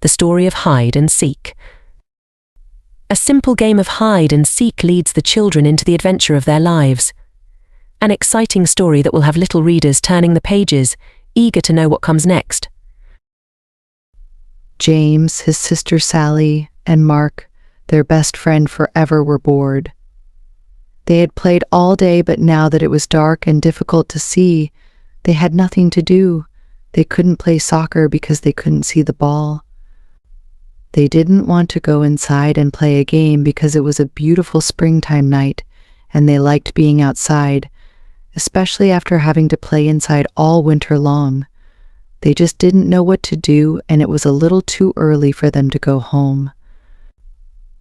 the story of hide and seek. A simple game of hide and seek leads the children into the adventure of their lives. An exciting story that will have little readers turning the pages, eager to know what comes next. James, his sister Sally, and Mark, their best friend forever, were bored. They had played all day, but now that it was dark and difficult to see, they had nothing to do. They couldn't play soccer because they couldn't see the ball. They didn't want to go inside and play a game because it was a beautiful springtime night, and they liked being outside, especially after having to play inside all winter long. They just didn't know what to do, and it was a little too early for them to go home.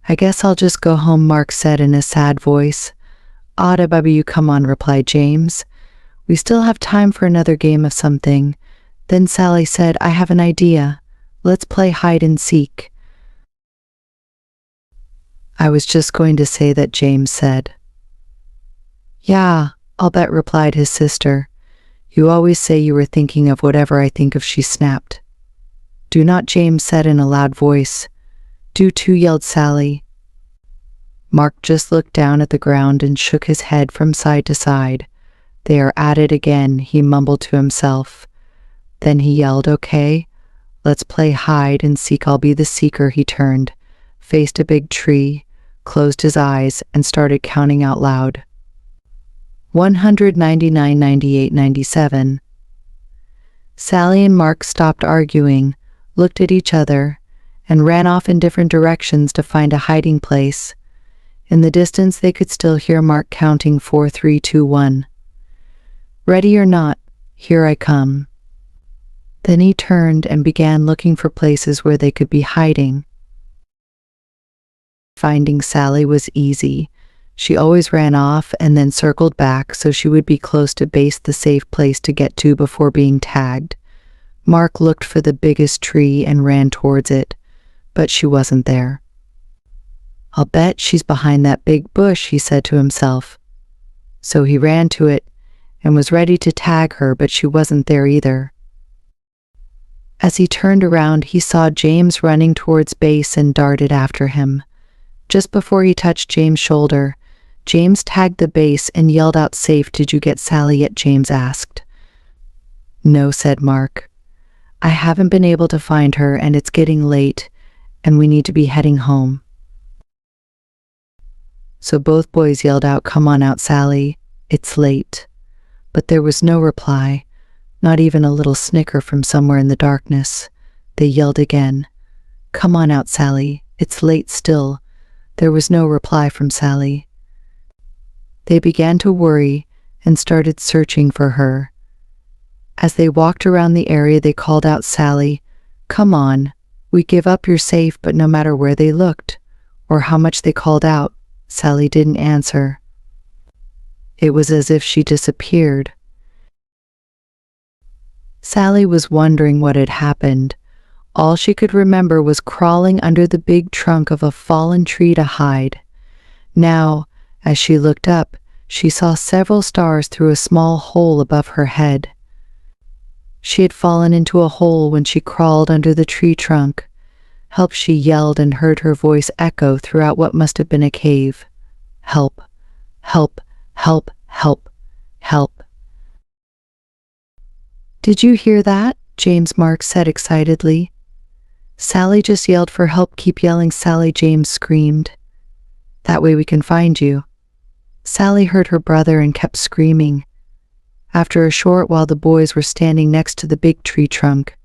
"I guess I'll just go home," Mark said in a sad voice. "Ada baby, you come on," replied James. "We still have time for another game of something." Then Sally said, "I have an idea. Let's play hide and seek." "I was just going to say that," James said. "Yeah, I'll bet," replied his sister. "You always say you were thinking of whatever I think of," she snapped. "Do not," James said in a loud voice. "Do too," yelled Sally. Mark just looked down at the ground and shook his head from side to side. "They are at it again," he mumbled to himself. Then he yelled, "Okay, let's play hide and seek. I'll be the seeker." He turned, faced a big tree, closed his eyes, and started counting out loud. 199, 98, 97. Sally and Mark stopped arguing, looked at each other, and ran off in different directions to find a hiding place. In the distance, they could still hear Mark counting 4, 3, 2, 1. "Ready or not, here I come." Then he turned and began looking for places where they could be hiding. Finding Sally was easy. She always ran off and then circled back so she would be close to base, the safe place to get to before being tagged. Mark looked for the biggest tree and ran towards it, but she wasn't there. "I'll bet she's behind that big bush," he said to himself. So he ran to it and was ready to tag her, but she wasn't there either. As he turned around, he saw James running towards base and darted after him. Just before he touched James' shoulder, James tagged the base and yelled out, "Safe, did you get Sally yet?" James asked. "No," said Mark. "I haven't been able to find her, and it's getting late, and we need to be heading home." So both boys yelled out, "Come on out, Sally, it's late." But there was no reply, not even a little snicker from somewhere in the darkness. They yelled again, "Come on out, Sally, it's late still." There was no reply from Sally. They began to worry and started searching for her. As they walked around the area, they called out, "Sally, come on, we give up, you're safe." But no matter where they looked or how much they called out, Sally didn't answer. It was as if she disappeared. Sally was wondering what had happened. All she could remember was crawling under the big trunk of a fallen tree to hide. Now, as she looked up, she saw several stars through a small hole above her head. She had fallen into a hole when she crawled under the tree trunk. "Help," she yelled, and heard her voice echo throughout what must have been a cave. "Help, help, help, help, help." "Did you hear that?" James Mark said excitedly. "Sally just yelled for help." "Keep yelling, Sally," James screamed. "That way we can find you." Sally heard her brother and kept screaming. After a short while, the boys were standing next to the big tree trunk.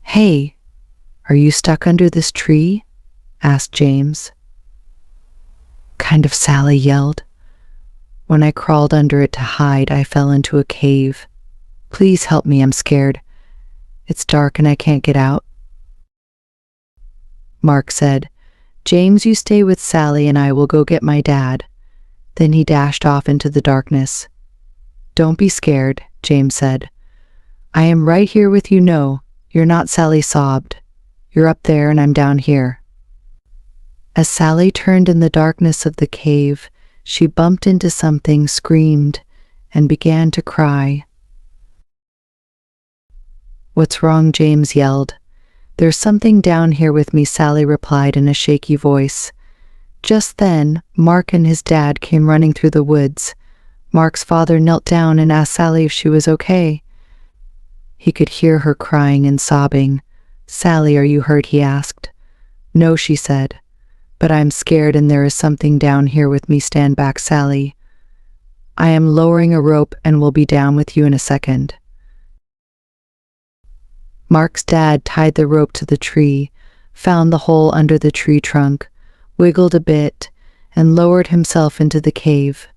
"Hey, are you stuck under this tree?" asked James. "Kind of," Sally yelled. "When I crawled under it to hide, I fell into a cave. Please help me, I'm scared. It's dark and I can't get out." Mark said, "James, you stay with Sally and I will go get my dad." Then he dashed off into the darkness. "Don't be scared," James said. "I am right here with you." "No, you're not," Sally sobbed. "You're up there and I'm down here." As Sally turned in the darkness of the cave, she bumped into something, screamed, and began to cry. "What's wrong?" James yelled. "There's something down here with me," Sally replied in a shaky voice. Just then, Mark and his dad came running through the woods. Mark's father knelt down and asked Sally if she was okay. He could hear her crying and sobbing. "Sally, are you hurt?" he asked. "No," she said, "but I'm scared and there is something down here with me." "Stand back, Sally. I am lowering a rope and will be down with you in a second." Mark's dad tied the rope to the tree, found the hole under the tree trunk, wiggled a bit, and lowered himself into the cave.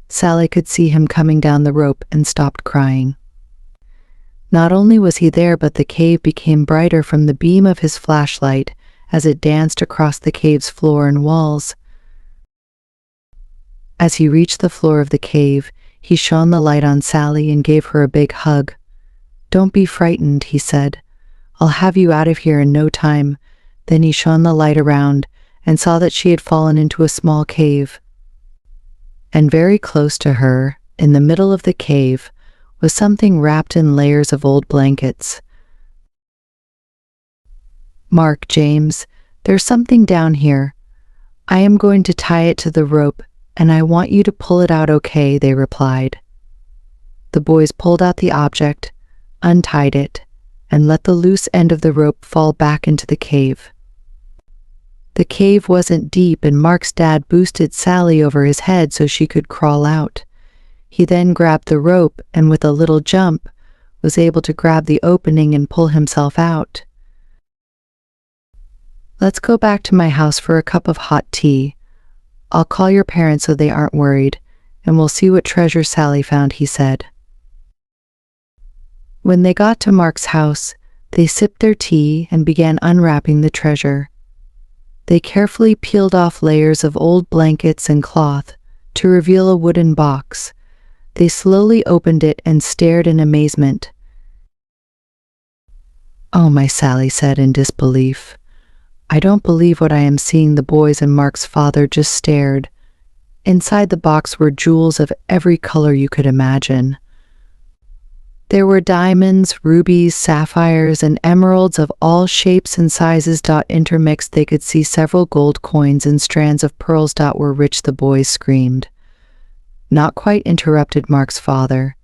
Sally could see him coming down the rope and stopped crying. Not only was he there, but the cave became brighter from the beam of his flashlight as it danced across the cave's floor and walls. As he reached the floor of the cave, he shone the light on Sally and gave her a big hug. "Don't be frightened," he said. "I'll have you out of here in no time." Then he shone the light around and saw that she had fallen into a small cave. And very close to her, in the middle of the cave, was something wrapped in layers of old blankets. "Mark, James, there's something down here. I am going to tie it to the rope, and I want you to pull it out, okay?" they replied. The boys pulled out the object, untied it, and let the loose end of the rope fall back into the cave. The cave wasn't deep, and Mark's dad boosted Sally over his head so she could crawl out. He then grabbed the rope and with a little jump was able to grab the opening and pull himself out. "Let's go back to my house for a cup of hot tea. I'll call your parents so they aren't worried, and we'll see what treasure Sally found," he said. When they got to Mark's house, they sipped their tea and began unwrapping the treasure. They carefully peeled off layers of old blankets and cloth to reveal a wooden box. They slowly opened it and stared in amazement. "Oh my," Sally said in disbelief. "I don't believe what I am seeing." The boys and Mark's father just stared. Inside the box were jewels of every color you could imagine. There were diamonds, rubies, sapphires, and emeralds of all shapes and sizes. Intermixed, they could see several gold coins and strands of pearls. Were rich, the boys screamed. "Not quite," interrupted Mark's father.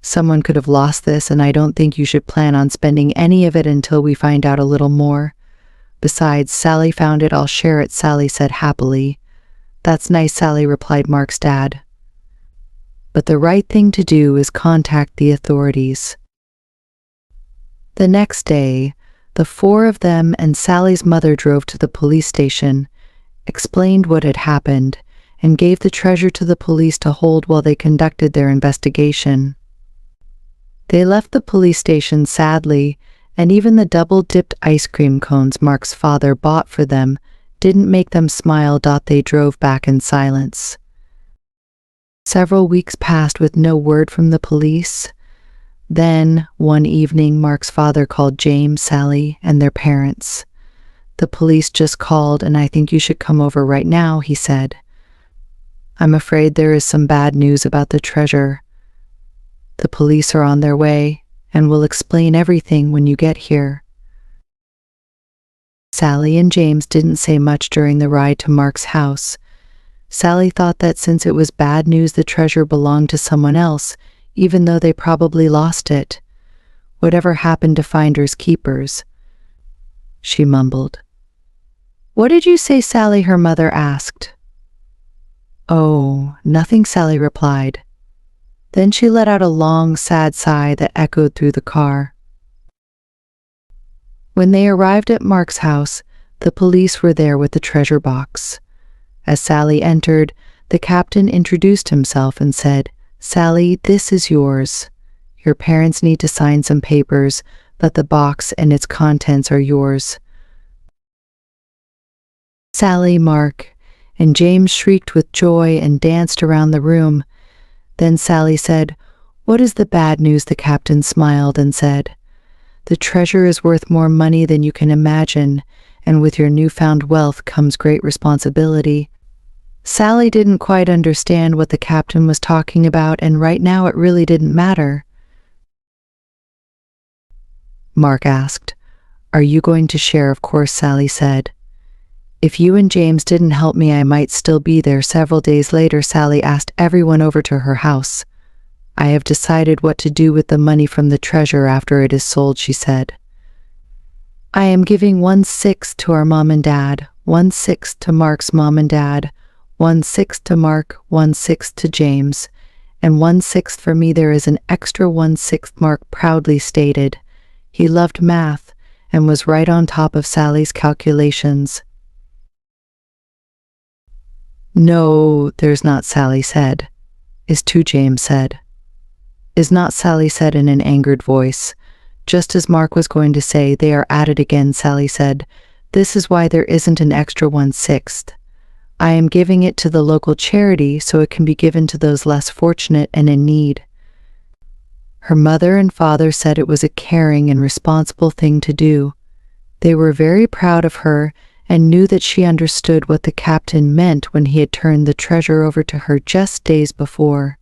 "Someone could have lost this, and I don't think you should plan on spending any of it until we find out a little more. Besides, Sally found it. I'll share it," Sally said happily. "That's nice," Sally replied Mark's dad. "But the right thing to do is contact the authorities." The next day, the four of them and Sally's mother drove to the police station, explained what had happened, and gave the treasure to the police to hold while they conducted their investigation. They left the police station sadly, and even the double-dipped ice cream cones Mark's father bought for them didn't make them smile. They drove back in silence. Several weeks passed with no word from the police. Then, one evening, Mark's father called James, Sally, and their parents. "The police just called, and I think you should come over right now," he said. "I'm afraid there is some bad news about the treasure. The police are on their way, and will explain everything when you get here." Sally and James didn't say much during the ride to Mark's house. Sally thought that since it was bad news, the treasure belonged to someone else, even though they probably lost it. "Whatever happened to finders keepers?" she mumbled. "What did you say, Sally?" her mother asked. "Oh, nothing," Sally replied. Then she let out a long, sad sigh that echoed through the car. When they arrived at Mark's house, the police were there with the treasure box. As Sally entered, the captain introduced himself and said, "Sally, this is yours. Your parents need to sign some papers, but the box and its contents are yours." Sally, Mark, and James shrieked with joy and danced around the room. Then Sally said, "What is the bad news?" The captain smiled and said, "The treasure is worth more money than you can imagine, and with your newfound wealth comes great responsibility." Sally didn't quite understand what the captain was talking about, and right now it really didn't matter. Mark asked, Are you going to share? Of course, Sally said. If you and James didn't help me, I might still be there. Several days later, Sally asked everyone over to her house. I have decided what to do with the money from the treasure after it is sold, she said. I am giving 1/6 to our mom and dad, 1/6 to Mark's mom and dad, 1/6 to Mark, 1/6 to James, and 1/6 for me. There is an extra 1/6, Mark proudly stated. He loved math and was right on top of Sally's calculations. No, there's not, Sally said. Is too, James said. Is not, Sally said in an angered voice. Just as Mark was going to say, they are at it again, Sally said. This is why there isn't an extra 1/6. I am giving it to the local charity so it can be given to those less fortunate and in need. Her mother and father said it was a caring and responsible thing to do. They were very proud of her and knew that she understood what the captain meant when he had turned the treasure over to her just days before.